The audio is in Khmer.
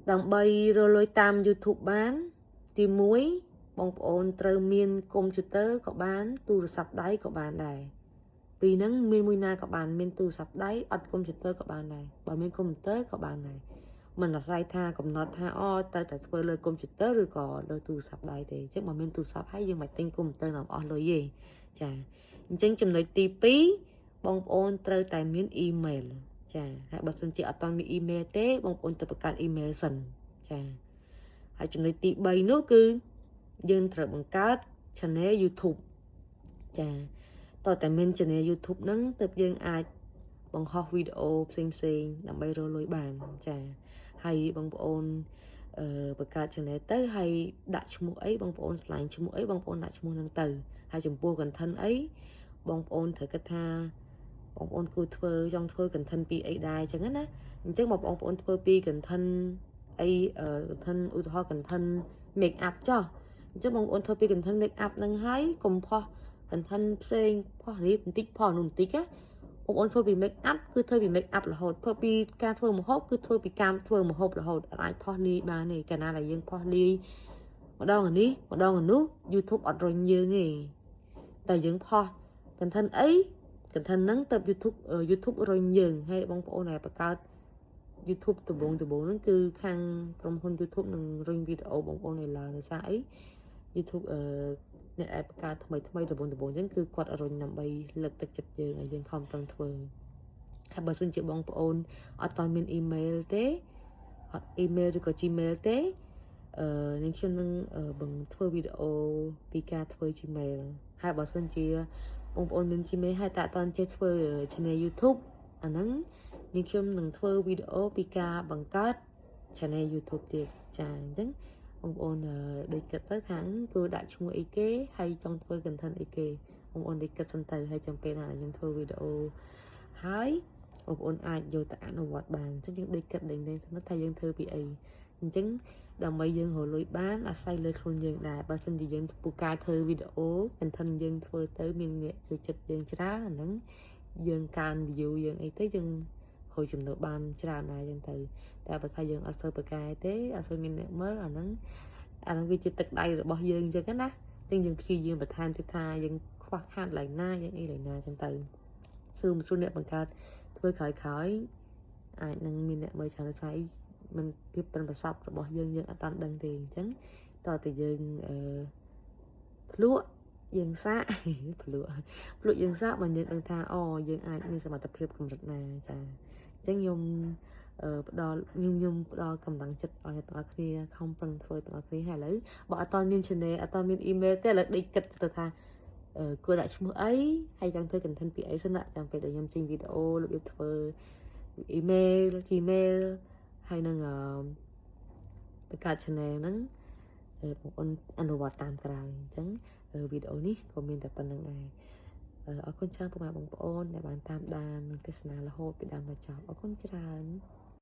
đằng bay rồi lôi tam YouTube bán thì muối bong ôn trơ miên computer có bán tu sập đáy có bán này vì nắng miên mùi na có bán miên tu sập đáy ọt computer có bán này bảo miên computer có bán này mình là sai tha còn nó tha o ta tại phơi lời computer rồi có lời tu sập đáy thì chắc mà miên tu sập hay nhưng mà tên computer làm o lời gì chà chân chùm lời tí pí bong ôn trơ tại miên email chà hãy bật xin chị ở toàn miên email tế bong ôn tậpการ email sần chà hãy chùm lời tí bay nữa cứ dân trở bằng cát channel YouTube chàต่อแต่មាន channel YouTube ហ្នឹងទៅយើងអាចបង្ហោះវីដេអូផ្សេងៗដើម្បីរកលុយបានចាហើយបងប្អូនបង្កើត channel ទៅហើយដាក់ឈ្មោះអីបងប្អូនឆ្លាញ់ឈ្មោះអីបងប្អូនដាក់ឈ្មោះហ្នឹងទៅហើយចំពោះ content អីបងប្អូនត្រូវគិតថាបងប្អូនគួរចង់ធ្វើ content ពីអីដែរអញ្ចឹងណាអញ្ចឹងបងប្អូនធ្វើពី content អីcontent ឧទាហរណ៍ content make up ចុះអញ្ចឹងបងប្អូនធ្វើពី content make up ហ្នឹងហើយកុំផុសcontent ផ្សេងផុសនេះបន្តិចផុសនោះបន្តិចណាបងប្អូនធ្វើពី make up គឺធ្វើពី make up រហូតធ្វើពីការធ្វើម្ហូបគឺធ្វើពីការធ្វើម្ហូបរហូតអាចផុសលាយបានទេកាលណាដែលយើងផុសលាយម្ដងអានេះម្ដងអានោះ YouTube អត់រុញយើងទេតែយើងផុស content អី content ហ្នឹងទៅ YouTube រុញយើងហើយបងប្អូនដែលបង្កើត YouTube ដំបូងហ្នឹងគឺខាងក្រុមហ៊ុន YouTube នឹងរុញវីដេអូបងប្អូនឲ្យឡើងដោយសារអី YouTube អ្នកឯបង្កើតថ្មីដំបូងអញ្ចឹងគឺគាត់រុញដើម្បីលើកទឹកចិត្តយើងឲ្យយើងខំប្រឹងធ្វើហើយបើសិនជាបងប្អូនអត់តមាន email ទេអត់ email ឬក៏ Gmail ទេនឹងខ្ញុំនឹងបង្ធ្វើវីដេអូពីការធ្វើ Gmail ហើយបើសិនជាបងប្អូនមាន Gmail ហើយតែអត់តចេះធ្វើ channel YouTube អាហ្នឹងនឹងខ្ញុំនឹងធ្វើវីដេអូពីការបង្កើត channel YouTube ទៀតចាអញ្ចឹងបងប្អូនដូចគិតទៅខាងគួរដាក់ឈ្មោះអីគេហើយចង់ធ្វើ content អីគេបងប្អូនដូចគិតសិនទៅហើយចាំពេលណាខ្ញុំធ្វើវីដេអូហើយបងប្អូនអាចយកទៅអនុវត្តបានអញ្ចឹងយើងដូចគិតដេញសិនថាយើងធ្វើពីអីអញ្ចឹងដើម្បីយើងរកលុយបានអាស្រ័យលើខ្លួនយើងដែរបើមិនជាយើងពូកែធ្វើវីដេអូ content យើងធ្វើទៅមានអ្នកចូលចិត្តយើងច្រើនអាហ្នឹងយើងកើន view យើងអីទៅយើងហូរចំណូលបានច្រើនដែរអញ្ចឹងទៅតែបើថាយើងអត់ធ្វើប្រកែទេអត់ធ្វើមានអ្នកមើលអាហ្នឹងវាជាទឹកដៃរបស់យើងអញ្ចឹងណាអញ្ចឹងយើងព្យាយាមបន្ថែមទៀតថាយើងខ្វះខាតឡើយណាយើងអីឡើយណាអញ្ចឹងទៅសួរអ្នកបង្កើតធ្វើក្រោយអាចនឹងមានអ្នកមើលច្រើនស្អីมันភាពប៉ិនប្រសពរបស់យើងអត់តាន់ដឹងទេអញ្ចឹងតើតែយើងភ្លក់យើងសាកភ្លក់យើងសាកបើយើងដឹងថាអូយើងអាចមានសមត្ថភាពកម្រិតណាចាអញ្ចឹងខ្ញុំផ្ដល់កម្លាំងចិត្តឲ្យអ្នកទាំងអស់គ្នាខំប្រឹងធ្វើទាំងអស់គ្នាហើយឥឡូវបើអត់តមាន channel អត់តមាន email ទេឥឡូវដេកគិតទៅថាគួរដាក់ឈ្មោះអីហើយចង់ធ្វើ content ពីអីសិនណាចាំពេលដែលខ្ញុំចេញវីដេអូរបៀបធ្វើ email Gmail ហើយនឹងបង្កើត channel ហ្នឹងបងប្អូនអនុវត្តតាមក្រោយអញ្ចឹងវីដេអូនេះក៏មានតែប៉ុណ្្នឹងដែរអរគុណច្រើនពុកម៉ែបងប្អូនដែលបានតាមដាននិងទស្សនារហូតពីដើមដល់ចប់អរគុណច្រើន